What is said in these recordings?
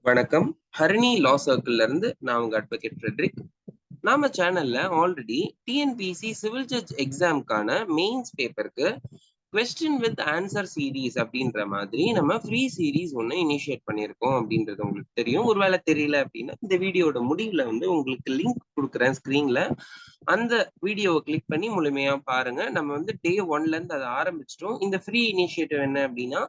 வணக்கம். ஹரிணி லா சர்க்கிள்ல இருந்து நான் உங்க அட்வொகேட் ஃப்ரெட்ரிக். நாம சேனல்ல ஆல்ரெடி டிஎன்பிஎஸ்சி சிவில் ஜட்ஜ் எக்ஸாம்க்கான மெயின்ஸ் பேப்பருக்கு கொஸ்டின் வித் ஆன்சர் சீரீஸ் அப்படின்ற மாதிரி நம்ம ஃப்ரீ சீரீஸ் ஒன்று இனிஷியேட் பண்ணியிருக்கோம் அப்படின்றது உங்களுக்கு தெரியும். ஒருவேளை தெரியல அப்படின்னா இந்த வீடியோட முடிவில் வந்து உங்களுக்கு லிங்க் கொடுக்குறேன் ஸ்க்ரீன்ல. அந்த வீடியோவை கிளிக் பண்ணி முழுமையா பாருங்க. நம்ம வந்து டே 1ல இருந்து அதை ஆரம்பிச்சிட்டோம். இந்த ஃப்ரீ இனிஷியேட்டிவ் என்ன அப்படின்னா,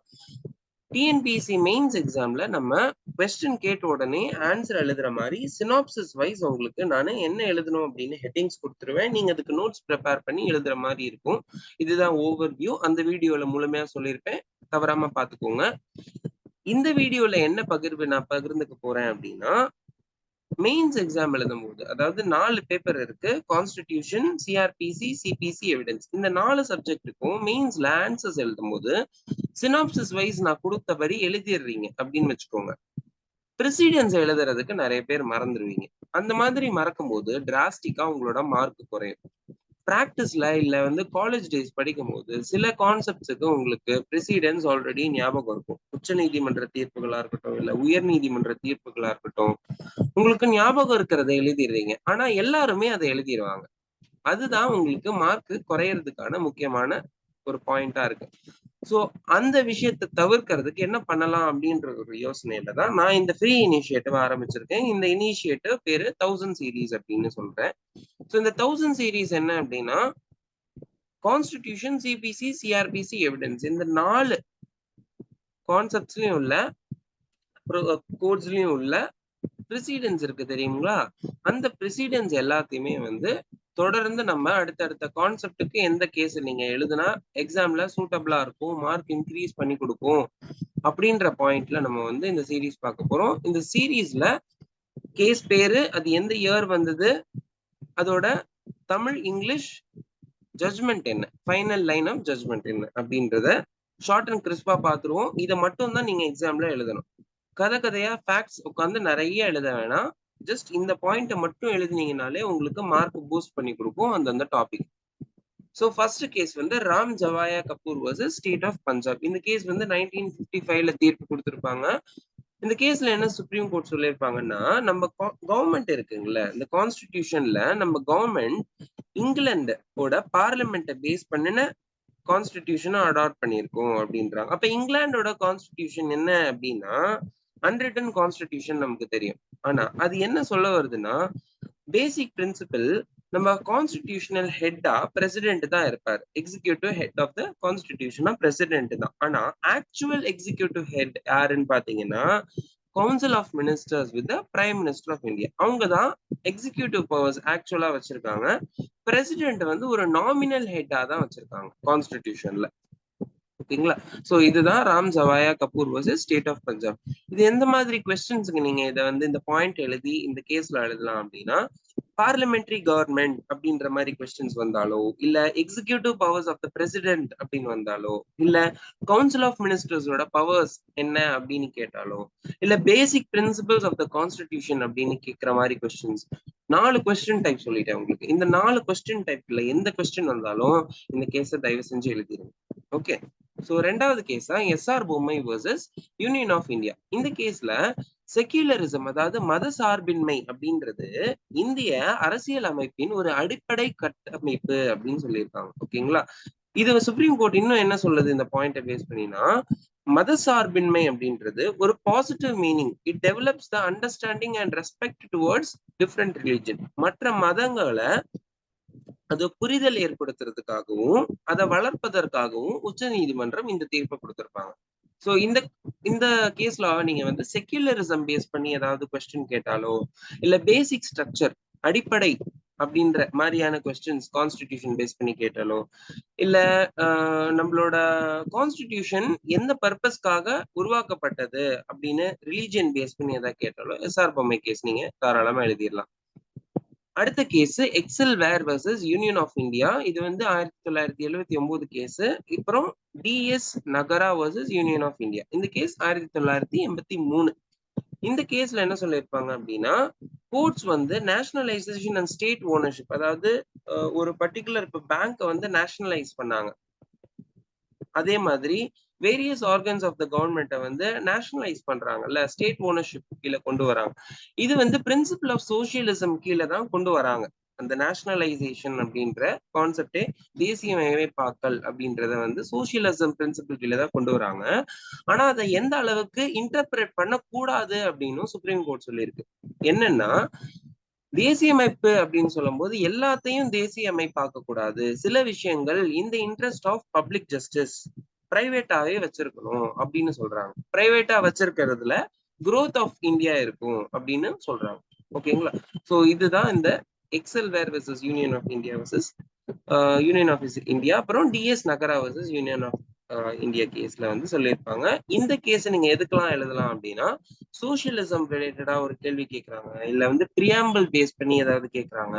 டிஎன்பிஎஸ்சி மெயின்ஸ் எக்ஸாம்ல நம்ம கொஸ்டின் கேட்ட உடனே ஆன்சர் எழுதுற மாதிரி சினாப்சிஸ் வைஸ் உங்களுக்கு நான் என்ன எழுதணும் அப்படின்னு ஹெட்டிங்ஸ் கொடுத்துருவேன். நீங்க அதுக்கு நோட்ஸ் ப்ரிப்பேர் பண்ணி எழுதுற மாதிரி இருக்கும். இதுதான் ஓவர் வியூ. அந்த வீடியோல முழுமையா சொல்லியிருப்பேன், தவறாம பாத்துக்கோங்க. இந்த வீடியோல என்ன பகிர்வு நான் பகிர்ந்துக்க போறேன் அப்படின்னா, மெயின்ஸ் எக்ஸாம் எழுதும் போது, அதாவது 4 பேப்பர் இருக்கு. Constitution, CrPC, CPC, evidence. இந்த 4 சப்ஜெக்ட்டுக்கும் மெயின்ஸ்ல ஆன்சர்ஸ் எழுதும் போது சினாப்சிஸ் வைஸ் நான் கொடுத்தபடி எழுதிடுறீங்க அப்படின்னு வச்சுக்கோங்க. ப்ரெசிடென்ஸ் எழுதுறதுக்கு நிறைய பேர் மறந்துடுவீங்க. அந்த மாதிரி மறக்கும் போது டிராஸ்டிக்கா உங்களோட மார்க் குறையும். பிராக்டிஸ்ல இல்ல வந்து காலேஜ் டேஸ் படிக்கும் போது சில கான்செப்ட்ஸுக்கு உங்களுக்கு ப்ரெசிடென்ஸ் ஆல்ரெடி ஞாபகம் இருக்கும். உச்ச நீதிமன்ற தீர்ப்புகளா இருக்கட்டும், இல்ல உயர் நீதிமன்ற தீர்ப்புகளா இருக்கட்டும், உங்களுக்கு ஞாபகம் இருக்கிறத எழுதிடுறீங்க. ஆனா எல்லாருமே அதை எழுதிடுவாங்க. அதுதான் உங்களுக்கு மார்க் குறையறதுக்கான முக்கியமான ஒரு பாயிண்டா இருக்கு. சோ அந்த விஷயத்தை தவிர்க்கிறதுக்கு என்ன பண்ணலாம் அப்படின்ற ஒரு யோசனையில தான் நான் இந்த ஃப்ரீ இனிஷியேட்டிவ் ஆரம்பிச்சிருக்கேன். இந்த இனிஷியேட்டிவ் பேரு 1000 சீரீஸ் அப்படின்னு சொல்றேன். சோ இந்த 1000 சீரீஸ் என்ன அப்படின்னா, கான்ஸ்டிடியூஷன், சிபிசி, சிஆர்பிசி, எவிடன்ஸ் இந்த 4 கான்செப்ட்ஸ்லயும் உள்ள கோட்ஸ்லயும் உள்ள ப்ரெசிடென்ஸ் இருக்கு தெரியுங்களா? அந்த ப்ரெசிடென்ஸ் எல்லாத்தையுமே வந்து தொடர்ந்து நம்ம அடுத்தடுத்த கான்செப்டுக்கு எந்த கேஸ் நீங்க எழுதுனா எக்ஸாம்ல சூட்டபிளா இருக்கும், மார்க் இன்க்ரீஸ் பண்ணி கொடுக்கும் அப்படின்ற பாயிண்ட்ல நம்ம வந்து இந்த சீரீஸ் பார்க்க போறோம். இந்த சீரீஸ்ல கேஸ் பேரு, அது எந்த இயர் வந்தது, அதோட தமிழ் இங்கிலீஷ் ஜட்ஜ்மெண்ட் என்ன, ஃபைனல் லைன் ஆஃப் ஜட்ஜ்மெண்ட் என்ன அப்படின்றத ஷார்ட் அண்ட் கிறிஸ்பா பார்த்துருவோம். இதை மட்டும் தான் நீங்க எக்ஸாம்ல எழுதணும். கதையா ஃபேக்ட்ஸ் உட்காந்து நிறைய எழுத வேணாம். ஜஸ்ட் இந்த பாயிண்ட்டை மட்டும் எழுதினீங்கனாலே உங்களுக்கு மார்க் பூஸ்ட் பண்ணி கொடுக்கும் அந்தந்த டாபிக். ஸோ ஃபர்ஸ்ட் கேஸ் வந்து Ram Jawaya Kapur versus state of Punjab. இந்த கேஸ் வந்து 1955ல தீர்ப்பு கொடுத்துருப்பாங்க. இந்த கேஸ்ல என்ன சுப்ரீம் கோர்ட் சொல்லியிருப்பாங்கன்னா, நம்ம கவர்மெண்ட் இருக்குங்கல்ல, இந்த கான்ஸ்டிடியூஷன்ல நம்ம கவர்மெண்ட் இங்கிலாண்டோட பார்லிமெண்ட்டை பேஸ் பண்ணின கான்ஸ்டிடியூஷனை அடாப்ட் பண்ணியிருக்கோம் அப்படின்றாங்க. அப்ப இங்கிலாண்டோட கான்ஸ்டிடியூஷன் என்ன அப்படின்னா அன்ரிட்டன் கான்ஸ்டிடியூஷன் நமக்கு தெரியும். ஆனா அது என்ன சொல்ல வருதுன்னா, பேசிக் பிரின்சிபிள் நம்ம கான்ஸ்டிடியூஷனல் ஹெட்டா பிரசிடென்ட் தான் இருப்பாரு. எக்ஸிகியூட்டிவ் ஹெட் ஆஃப் த கான்ஸ்டிடியூஷனா பிரசிடென்ட் தான். ஆனா ஆக்சுவல் எக்ஸிகியூட்டிவ் ஹெட் யாருன்னு பாத்தீங்கன்னா, council of ministers with the prime minister of India. அவங்க தான் எக்ஸிகியூட்டிவ் பவர்ஸ் ஆக்சுவலா வச்சிருக்காங்க. பிரசிடென்ட் வந்து ஒரு நாமினல் ஹெட்டா தான் வச்சிருக்காங்க கான்ஸ்டிடியூஷன்ல. ஓகேங்களா? சோ இதுதான் Ram Jawaya Kapur versus state of Punjab. இது எந்த மாதிரி கொஸ்டின்ஸ்க்கு நீங்க இதை வந்து இந்த பாயிண்ட் எழுதி இந்த கேஸ்ல எழுதலாம் அப்படின்னா, பார்லிமெண்டரி கவர்மெண்ட் அப்படின்ற மாதிரி கொஸ்டின்ஸ் வந்தாலோ, இல்ல executive powers of the president அப்படின்னு வந்தாலோ, இல்ல கவுன்சில் ஆஃப் மினிஸ்டர்ஸோட பவர்ஸ் என்ன அப்படின்னு கேட்டாலோ, இல்ல basic principles of the constitution அப்படின்னு கேட்கிற மாதிரி கொஸ்டின்ஸ். 4 கொஸ்டின் டைப் சொல்லிட்டேன் உங்களுக்கு. இந்த 4 கொஸ்டின் டைப்ல எந்த கொஸ்டின் வந்தாலும் இந்த கேஸை தயவு செஞ்சு எழுதிருங்க. ஓகே. சோ ரெண்டாவது கேஸா எஸ்ஆர் பொம்மை வர்சஸ் யூனியன் ஆஃப் இந்தியா. இந்த கேஸ்ல செக்யூலரிசம், அதாவது மத சார்பின்மை அப்படின்றது இந்திய அரசியல் அமைப்பின் ஒரு அடிப்படை கட்டமைப்பு அப்படின்னு சொல்லியிருக்காங்க. ஓகேங்களா? இது சுப்ரீம் கோர்ட் இன்னும் என்ன சொல்லுது இந்த பாயிண்ட பேஸ் பண்ணினா, மத சார்பின்மை அப்படின்றது ஒரு positive meaning. It develops the understanding and respect towards different religion. மற்ற மதங்களை அது புரிதல் ஏற்படுத்துறதுக்காகவும் அதை வளர்ப்பதற்காகவும் உச்ச நீதிமன்றம் இந்த தீர்ப்பை கொடுத்திருப்பாங்க. சோ இந்த கேஸ்ல நீங்க வந்து செக்யூலரிசம் பேஸ் பண்ணி ஏதாவது கொஸ்டின் கேட்டாலோ, இல்ல பேசிக் ஸ்ட்ரக்சர் அடிப்படை அப்படின்ற மாதிரியான கொஸ்டின்ஸ் கான்ஸ்டிடியூஷன் பேஸ் பண்ணி கேட்டாலோ, இல்ல நம்மளோட கான்ஸ்டிடியூஷன் எந்த பர்பஸ்க்காக உருவாக்கப்பட்டது அப்படின்னு ரிலீஜியன் பேஸ் பண்ணி ஏதாவது கேட்டாலோ எஸ்ஆர் பொம்மை கேஸ் நீங்க தாராளமா எழுதிடலாம். அடுத்த case Excel Wear versus Union of India. இது வந்து 1979 கேஸ். அப்புறம் DS Nakara versus Union of India. இந்த கேஸ் 1983. இந்த கேஸ்ல என்ன சொல்லியிருப்பாங்க அப்படின்னா, கோர்ட்ஸ் வந்து நேஷனலைசேஷன் அண்ட் ஸ்டேட் ஓனர்ஷிப், அதாவது ஒரு பர்டிகுலர் இப்ப பேங்க் வந்து நேஷனலைஸ் பண்ணாங்க. அதே மாதிரி வேரியஸ் ஆர்கன்ஸ் ஆஃப் த கவர்மெண்ட்டை வந்து நேஷனலைஸ் பண்றாங்கல்ல, ஸ்டேட் ஓனர்ஷிப் கீழே கொண்டு வராங்க. இது வந்து பிரின்சிபல் ஆஃப் சோசியலிசம் கீழே தான் கொண்டு வராங்க. அந்த நேஷனலைசேஷன் அப்படின்ற கான்செப்டே, தேசியமயமாக்கல் அப்படின்றத வந்து சோசியலிசம் பிரின்சிபல் கீழே தான் கொண்டு வராங்க. ஆனா அதை எந்த அளவுக்கு இன்டர்பிரேட் பண்ணக்கூடாது அப்படின்னு சுப்ரீம் கோர்ட் சொல்லியிருக்கு. என்னன்னா, தேசியமைப்பு அப்படின்னு சொல்லும் போது எல்லாத்தையும் தேசியமைப்பாக்க கூடாது. சில விஷயங்கள் இந்த இன்ட்ரெஸ்ட் ஆஃப் பப்ளிக் ஜஸ்டிஸ் பிரைவேட்டாவே வச்சிருக்கணும் அப்படின்னு சொல்றாங்க. பிரைவேட்டா வச்சிருக்கிறதுல growth ஆஃப் இந்தியா இருக்கும் அப்படின்னு சொல்றாங்க. ஓகேங்களா? சோ இதுதான் இந்த Excel Wear versus Union of India versus Union of India, அப்புறம் DS Nakara versus Union of India கேஸ்ல வந்து சொல்லியிருப்பாங்க. இந்த கேஸ் நீங்க எதுக்கெல்லாம் எழுதலாம் அப்படின்னா, சோசியலிசம் ரிலேட்டடா ஒரு கேள்வி கேட்கறாங்க, இல்ல வந்து பிரியாம்பிள் பேஸ் பண்ணி ஏதாவது கேட்கறாங்க,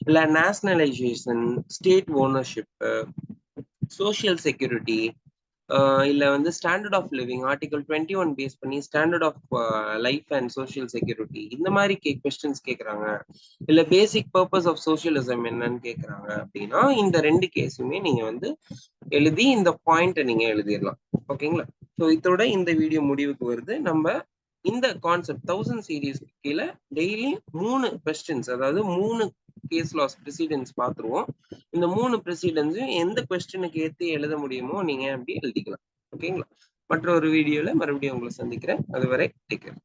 இல்ல nationalisation, state ownership, social security, இல்ல வந்து standard of living article 21 base பண்ணி standard of life and social security, இந்த மாதிரி கொஸ்டின்ஸ் கேட்கறாங்க, இல்ல பேசிக் பர்பஸ் ஆஃப் சோசியலிசம் என்னன்னு கேட்கறாங்க அப்படின்னா, இந்த ரெண்டு கேஸுமே நீங்க வந்து எழுதி இந்த பாயிண்ட்டை நீங்க எழுதிடலாம். ஓகேங்களா? ஸோ இதோட இந்த வீடியோ முடிவுக்கு வருது. நம்ம இந்த கான்செப்ட் 1000 சீரீஸ் கீழே டெய்லி 3 கொஸ்டின்ஸ், அதாவது 3 கேஸ் லாஸ் ப்ரெசிடென்ஸ் பார்த்துருவோம். இந்த 3 ப்ரெசிடென்ஸும் எந்த கொஸ்டினுக்கு ஏற்றி எழுத முடியுமோ நீங்க அப்படி எழுதிக்கலாம். ஓகேங்களா? மற்ற ஒரு வீடியோல மறுபடியும் உங்களை சந்திக்கிறேன். அதுவரை டேக் கேர்.